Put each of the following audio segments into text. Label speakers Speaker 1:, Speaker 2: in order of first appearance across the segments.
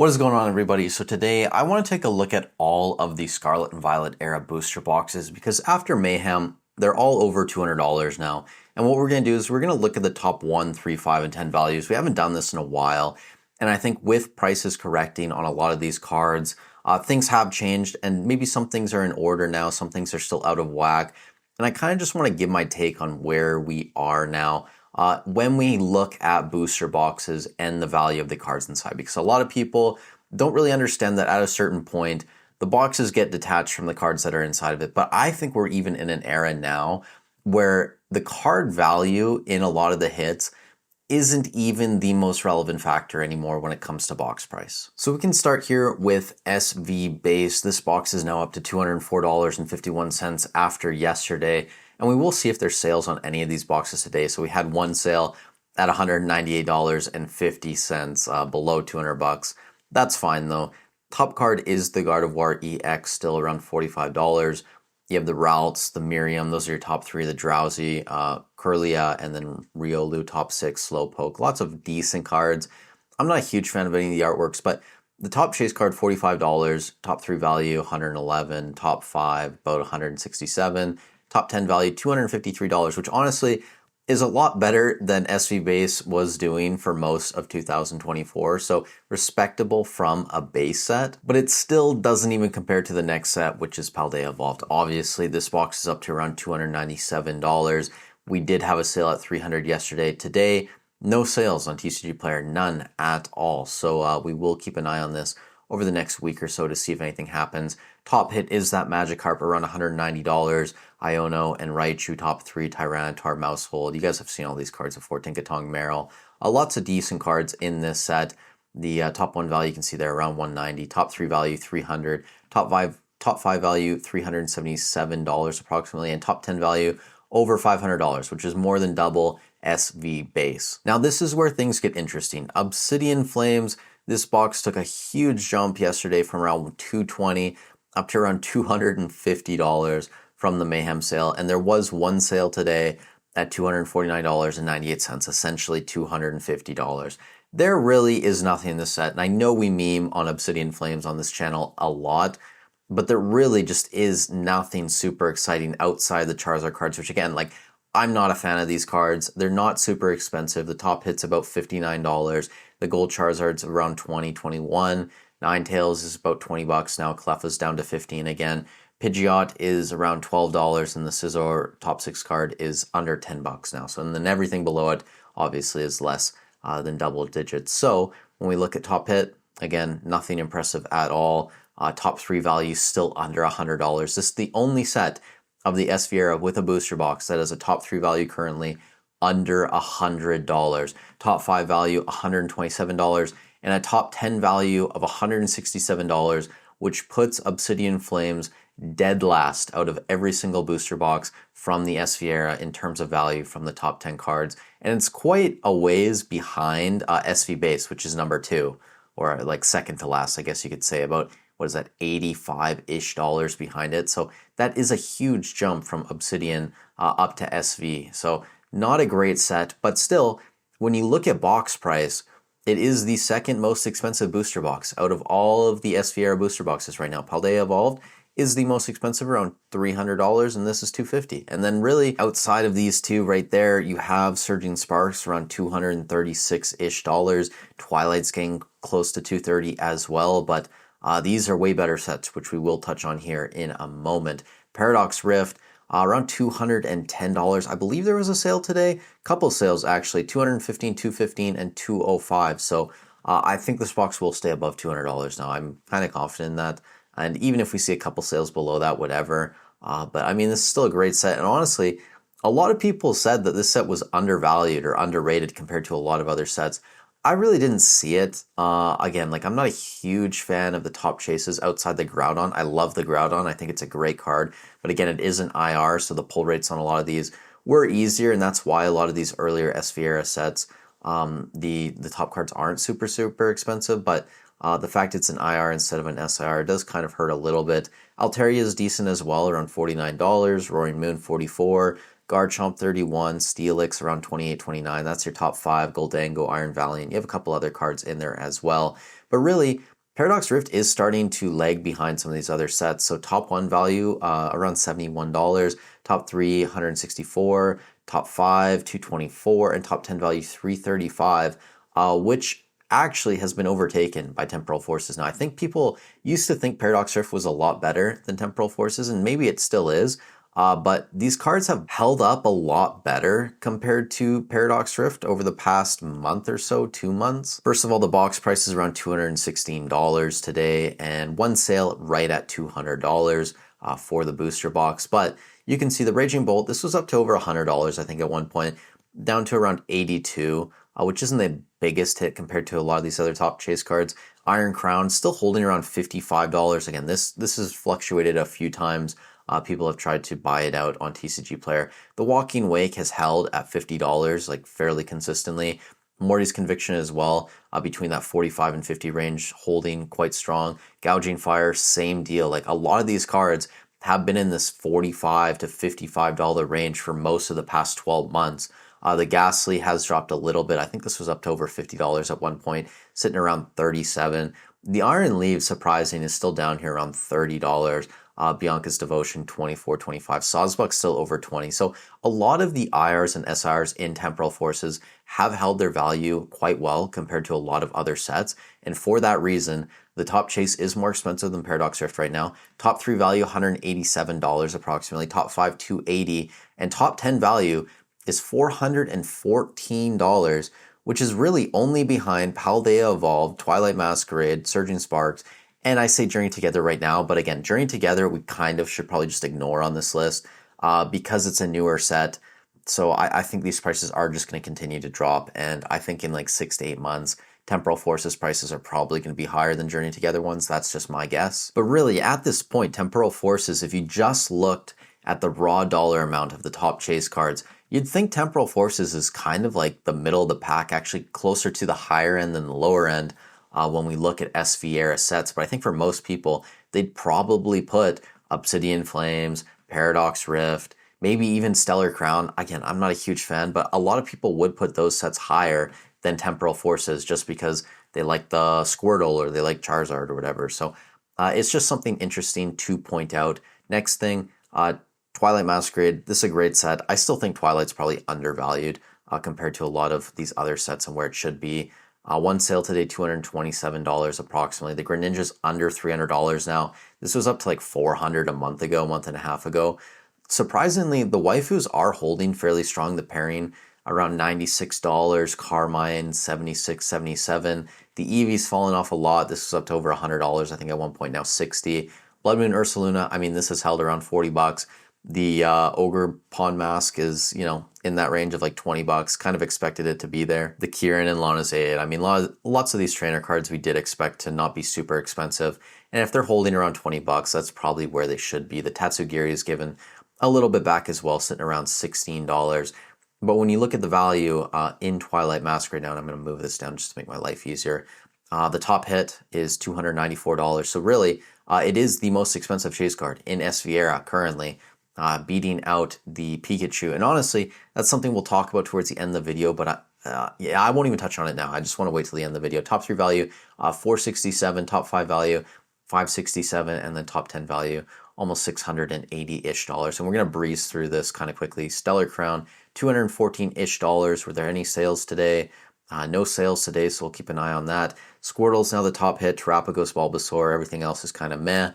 Speaker 1: What is going on, everybody? So today I want to take a look at all of the Scarlet and Violet era booster boxes because after Mayhem, they're all over $200 now. And what we're going to do is we're going to look at the top 1, 3, 5, and 10 values. We haven't done this in a while. And I think with prices correcting on a lot of these cards, things have changed and maybe some things are in order now. Some things are still out of whack. And I kind of just want to give my take on where we are now. When we look at booster boxes and the value of the cards inside, because a lot of people don't really understand that at a certain point, the boxes get detached from the cards that are inside of it. But I think we're even in an era now where the card value in a lot of the hits isn't even the most relevant factor anymore when it comes to box price. So we can start here with SV base. This box is now up to $204.51 after yesterday. And we will see if there's sales on any of these boxes today. So we had one sale at $198.50, below 200 bucks. That's fine though. Top card is the God of War EX, still around $45. You have the Ralts, the Miriam, those are your top three, the Drowsy, Curlia, and then Riolu, top six, Slowpoke. Lots of decent cards. I'm not a huge fan of any of the artworks, but the top chase card, $45, top three value, $111, top five, about $167, top 10 value, $253, which honestly is a lot better than SV Base was doing for most of 2024. So respectable from a base set, but it still doesn't even compare to the next set, which is Paldea Evolved. Obviously, this box is up to around $297. We did have a sale at $300 yesterday. Today, no sales on TCG Player, none at all. So we will keep an eye on this over the next week or so to see if anything happens. Top hit is that Magikarp around $190. Iono and Raichu top three, Tyranitar, Mousehold. You guys have seen all these cards before. Tinkatong, Meryl. Lots of decent cards in this set. The top one value you can see there around $190. Top three value $300. Top five value $377 approximately, and top 10 value over $500, which is more than double SV base. Now this is where things get interesting. Obsidian Flames. This box took a huge jump yesterday from around $220 up to around $250 from the Mayhem sale. And there was one sale today at $249.98, essentially $250. There really is nothing in this set. And I know we meme on Obsidian Flames on this channel a lot, but there really just is nothing super exciting outside the Charizard cards, which again, like, I'm not a fan of these cards. They're not super expensive. The top hit's about $59. The gold Charizard's around $20, $21. Ninetales is about $20 now. Clefairy's down to $15 again. Pidgeot is around $12, and the Scizor top six card is under $10 now. So and then everything below it obviously is less than double digits. So when we look at top hit, again, nothing impressive at all. Top three values still under $100. This is the only set of the SV era with a booster box that has a top three value currently under $100. Top five value $127, and a top 10 value of $167, which puts Obsidian Flames dead last out of every single booster box from the SV era in terms of value from the top 10 cards. And it's quite a ways behind SV Base, which is number 2, or like second to last, I guess you could say, about, what is that, $85-ish behind it. So that is a huge jump from Obsidian up to SV. So not a great set, but still, when you look at box price, it is the second most expensive booster box out of all of the SV era booster boxes right now. Paldea Evolved is the most expensive, around $300, and this is $250. And then really outside of these two right there, you have Surging Sparks around $236-ish. Twilight's getting close to $230 as well, but these are way better sets, which we will touch on here in a moment. Paradox Rift, around $210. I believe there was a sale today. Couple sales actually, $215, $215, and $205. So I think this box will stay above $200 now. I'm kind of confident in that. And even if we see a couple sales below that, whatever. But I mean, this is still a great set. And honestly, a lot of people said that this set was undervalued or underrated compared to a lot of other sets. I really didn't see it. Again, like, I'm not a huge fan of the top chases outside the Groudon. I love the Groudon. I think it's a great card. But again, it is an IR, so the pull rates on a lot of these were easier, and that's why a lot of these earlier SV era sets, the top cards aren't super expensive, but the fact it's an IR instead of an SIR does kind of hurt a little bit. Altaria is decent as well, around $49. Roaring Moon, $44. Garchomp 31, Steelix around 28, 29. That's your top 5. Goldango, Iron Valiant. You have a couple other cards in there as well. But really, Paradox Rift is starting to lag behind some of these other sets. So top 1 value around $71, top 3 $164, top 5 $224, and top 10 value $335, which actually has been overtaken by Temporal Forces. Now, I think people used to think Paradox Rift was a lot better than Temporal Forces, and maybe it still is. But these cards have held up a lot better compared to Paradox Rift over the past month or so, 2 months. First of all, the box price is around $216 today, and one sale right at $200 for the booster box. But you can see the Raging Bolt, this was up to over $100, I think, at one point, down to around $82, which isn't the biggest hit compared to a lot of these other top chase cards. Iron Crown still holding around $55. Again, this has fluctuated a few times. People have tried to buy it out on TCG Player. The Walking Wake has held at $50, like fairly consistently. Morty's Conviction as well, between that 45 and 50 range, holding quite strong. Gouging Fire, same deal. Like a lot of these cards have been in this $45 to $55 range for most of the past 12 months. The Ghastly has dropped a little bit. I think this was up to over $50 at one point, sitting around $37. The Iron Leaf, surprising, is still down here around $30. Bianca's Devotion, $24, $25. Sawsbuck still over $20. So a lot of the IRs and SIRs in Temporal Forces have held their value quite well compared to a lot of other sets. And for that reason, the top chase is more expensive than Paradox Rift right now. Top 3 value, $187 approximately. Top 5, $280. And top 10 value is $414, which is really only behind Paldea Evolved, Twilight Masquerade, Surging Sparks, and I say Journey Together right now, but again, Journey Together we kind of should probably just ignore on this list because it's a newer set. So I think these prices are just going to continue to drop, and I think in like 6 to 8 months, Temporal Forces prices are probably going to be higher than Journey Together ones. That's just my guess. But really, at this point, Temporal Forces, if you just looked at the raw dollar amount of the top chase cards, you'd think Temporal Forces is kind of like the middle of the pack, actually closer to the higher end than the lower end. When we look at SV era sets, but I think for most people, they'd probably put Obsidian Flames, Paradox Rift, maybe even Stellar Crown. Again, I'm not a huge fan, but a lot of people would put those sets higher than Temporal Forces just because they like the Squirtle or they like Charizard or whatever. So it's just something interesting to point out. Next thing, Twilight Masquerade. This is a great set. I still think Twilight's probably undervalued compared to a lot of these other sets and where it should be. One sale today, $227 approximately. The Greninja's under $300 now. This was up to like $400 a month and a half ago. Surprisingly, the waifus are holding fairly strong. The pairing around $96, Carmine $76, $77. The Eevee's fallen off a lot. This was up to over $100, I think at one point, now $60. Blood Moon Ursaluna, I mean, this has held around $40. The Ogre Pawn Mask is, in that range of like $20. Kind of expected it to be there. The Kieran and Lana's Aid. I mean, lots of these trainer cards we did expect to not be super expensive. And if they're holding around $20, that's probably where they should be. The Tatsugiri is given a little bit back as well, sitting around $16. But when you look at the value in Twilight Mask right now, and I'm going to move this down just to make my life easier, the top hit is $294. So really, it is the most expensive chase card in SV era currently. Beating out the Pikachu. And honestly, that's something we'll talk about towards the end of the video, but I won't even touch on it now. I just want to wait till the end of the video. Top 3 value, $467, top 5 value, $567, and then top 10 value, almost $680-ish. And we're going to breeze through this kind of quickly. Stellar Crown, $214-ish. Were there any sales today? No sales today, so we'll keep an eye on that. Squirtle's now the top hit. Terapagos, Bulbasaur, everything else is kind of meh.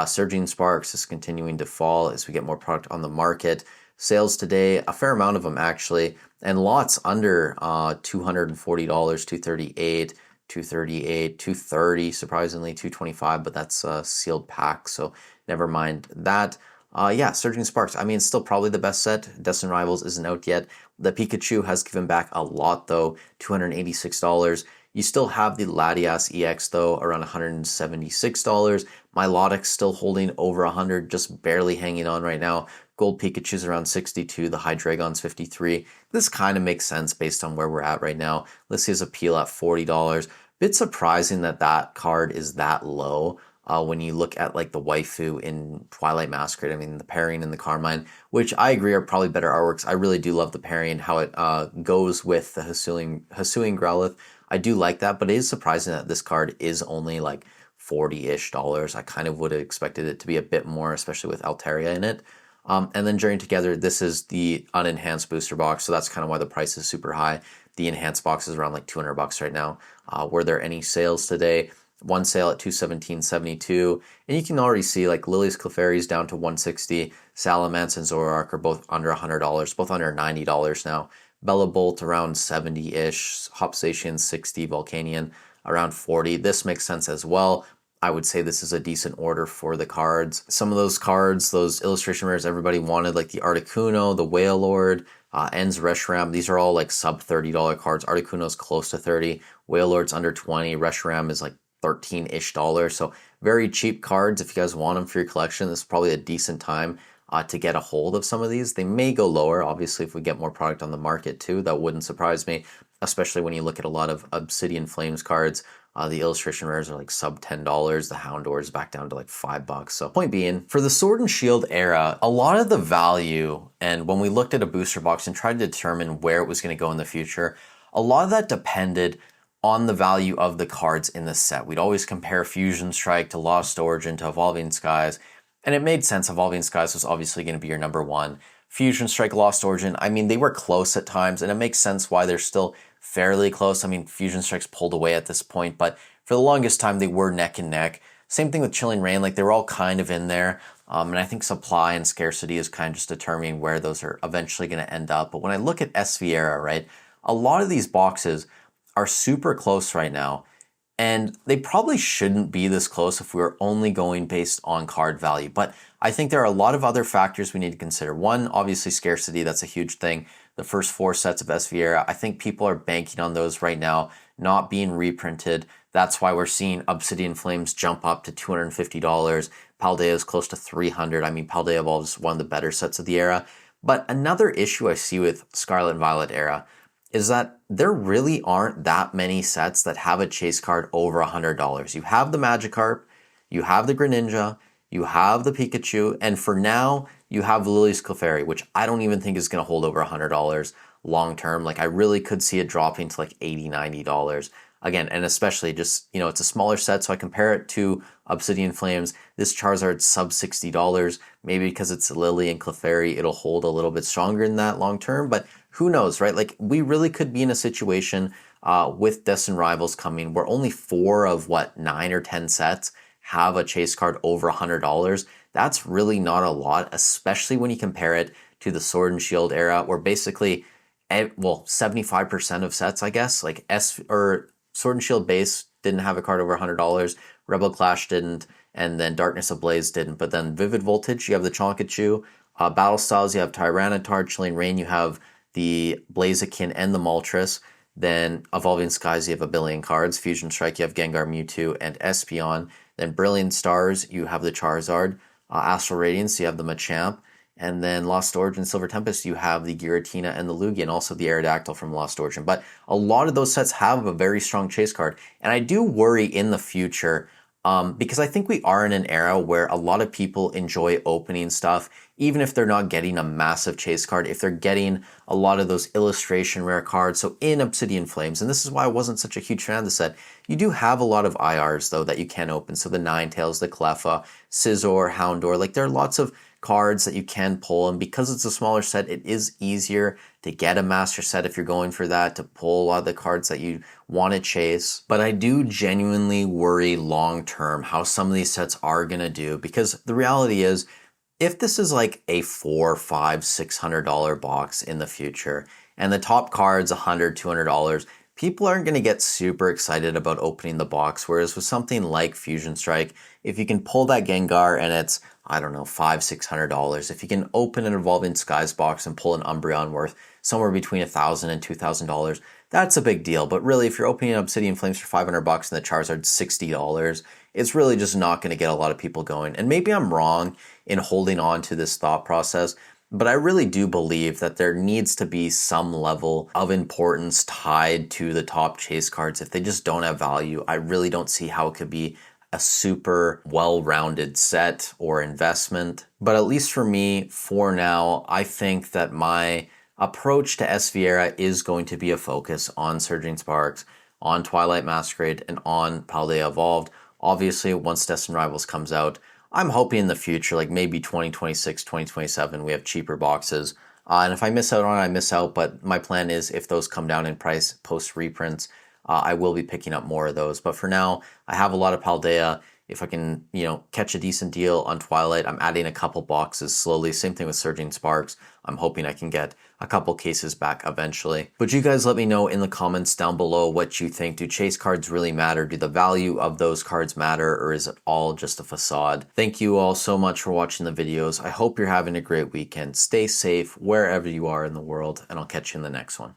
Speaker 1: Surging Sparks is continuing to fall as we get more product on the market. Sales today, a fair amount of them actually, and lots under $240, $238, $238, $230, surprisingly $225, but that's a sealed pack, so never mind that. Surging Sparks, I mean, it's still probably the best set. Destined Rivals isn't out yet. The Pikachu has given back a lot though, $286. You still have the Latias EX though, around $176. Milotic's still holding over 100, just barely hanging on right now. Gold Pikachu's around 62, the Hydreigon's 53. This kind of makes sense based on where we're at right now. Lysia's Appeal at $40. Bit surprising that card is that low. When you look at like the waifu in Twilight Masquerade, I mean the pairing and the Carmine, which I agree are probably better artworks. I really do love the pairing, how it goes with the Hisuian Growlithe. I do like that, but it is surprising that this card is only like $40-ish dollars. I kind of would have expected it to be a bit more, especially with Altaria in it. And then Journey Together, this is the unenhanced booster box, so that's kind of why the price is super high. The enhanced box is around like $200 right now. Were there any sales today? One sale at $217.72, and you can already see like Lily's Clefairy's down to $160, Salamence and Zoroark are both under $100, both under $90 now. Bella Bolt around 70-ish, Hopsation 60, Volcanion around 40. This makes sense as well. I would say this is a decent order for the cards. Some of those cards, those illustration rares everybody wanted, like the Articuno, the Whale Lord, En's Reshiram, these are all like sub $30 cards. Articuno's close to 30, Whale Lord's under 20, Reshiram is like 13-ish dollars. So very cheap cards. If you guys want them for your collection, this is probably a decent time to get a hold of some of these. They may go lower, obviously, if we get more product on the market too. That wouldn't surprise me, especially when you look at a lot of Obsidian Flames cards. The illustration rares are like sub $10. The Houndour is back down to like $5. So point being, for the Sword and Shield era, a lot of the value, and when we looked at a booster box and tried to determine where it was going to go in the future, a lot of that depended on the value of the cards in the set. We'd always compare Fusion Strike to Lost Origin to Evolving Skies, and it made sense. Evolving Skies was obviously going to be your number one. Fusion Strike, Lost Origin, I mean, they were close at times, and it makes sense why they're still fairly close. I mean, Fusion Strike's pulled away at this point, but for the longest time, they were neck and neck. Same thing with Chilling Reign, like they were all kind of in there. And I think supply and scarcity is kind of just determining where those are eventually going to end up. But when I look at SV era, right, a lot of these boxes are super close right now, and they probably shouldn't be this close if we were only going based on card value. But I think there are a lot of other factors we need to consider. One, obviously scarcity, that's a huge thing. The first 4 sets of SV era, I think people are banking on those right now, not being reprinted. That's why we're seeing Obsidian Flames jump up to $250. Paldea is close to $300. I mean, Paldea Evolved is one of the better sets of the era. But another issue I see with Scarlet and Violet era is that there really aren't that many sets that have a chase card over $100. You have the Magikarp, you have the Greninja, you have the Pikachu, and for now, you have Lily's Clefairy, which I don't even think is going to hold over $100 long term. Like, I really could see it dropping to like $80, $90. Again, and especially just, you know, it's a smaller set, so I compare it to Obsidian Flames. This Charizard's sub $60. Maybe because it's Lily and Clefairy, it'll hold a little bit stronger than that long term, but who knows, right? Like, we really could be in a situation with Destined Rivals coming where only 4 of 9 or 10 sets have a chase card over $100. That's really not a lot, especially when you compare it to the Sword and Shield era, where basically, 75% of sets, I guess, like Sword and Shield base didn't have a card over $100, Rebel Clash didn't, and then Darkness Ablaze didn't. But then Vivid Voltage, you have the Chonkachu. Battle Styles, you have Tyranitar. Chilling Reign, you have the Blaziken and the Moltres. Then Evolving Skies, you have a billion cards. Fusion Strike, you have Gengar, Mewtwo, and Espeon. Then Brilliant Stars, you have the Charizard. Astral Radiance, you have the Machamp. And then Lost Origin, Silver Tempest, you have the Giratina and the Lugia, and also the Aerodactyl from Lost Origin. But a lot of those sets have a very strong chase card. And I do worry in the future, because I think we are in an era where a lot of people enjoy opening stuff, even if they're not getting a massive chase card, if they're getting a lot of those illustration rare cards. So in Obsidian Flames, and this is why I wasn't such a huge fan of the set, you do have a lot of IRs, though, that you can open. So the Ninetales, the Cleffa, Scizor, Houndour, like there are lots of cards that you can pull, and because it's a smaller set, it is easier to get a master set if you're going for that, to pull a lot of the cards that you want to chase. But I do genuinely worry long term how some of these sets are going to do, because the reality is, if this is like a $400, $500, $600 box in the future, and the top card's $100, $200, people aren't going to get super excited about opening the box. Whereas with something like Fusion Strike, if you can pull that Gengar and it's, I don't know, $500, $600, if you can open an Evolving Skies box and pull an Umbreon worth somewhere between $1,000 and $2,000, that's a big deal. But really, if you're opening Obsidian Flames for $500 and the Charizard's $60, it's really just not going to get a lot of people going. And maybe I'm wrong in holding on to this thought process, but I really do believe that there needs to be some level of importance tied to the top chase cards. If they just don't have value, I really don't see how it could be a super well-rounded set or investment. But at least for me, for now, I think that my approach to SV era is going to be a focus on Surging Sparks, on Twilight Masquerade, and on Paldea Evolved. Obviously, once Destined Rivals comes out, I'm hoping in the future, like maybe 2026, 2027, we have cheaper boxes. And if I miss out on it, I miss out. But my plan is if those come down in price post reprints, I will be picking up more of those. But for now, I have a lot of Paldea. If I can, catch a decent deal on Twilight, I'm adding a couple boxes slowly. Same thing with Surging Sparks. I'm hoping I can get a couple cases back eventually. But you guys let me know in the comments down below what you think. Do chase cards really matter? Do the value of those cards matter? Or is it all just a facade? Thank you all so much for watching the videos. I hope you're having a great weekend. Stay safe wherever you are in the world, and I'll catch you in the next one.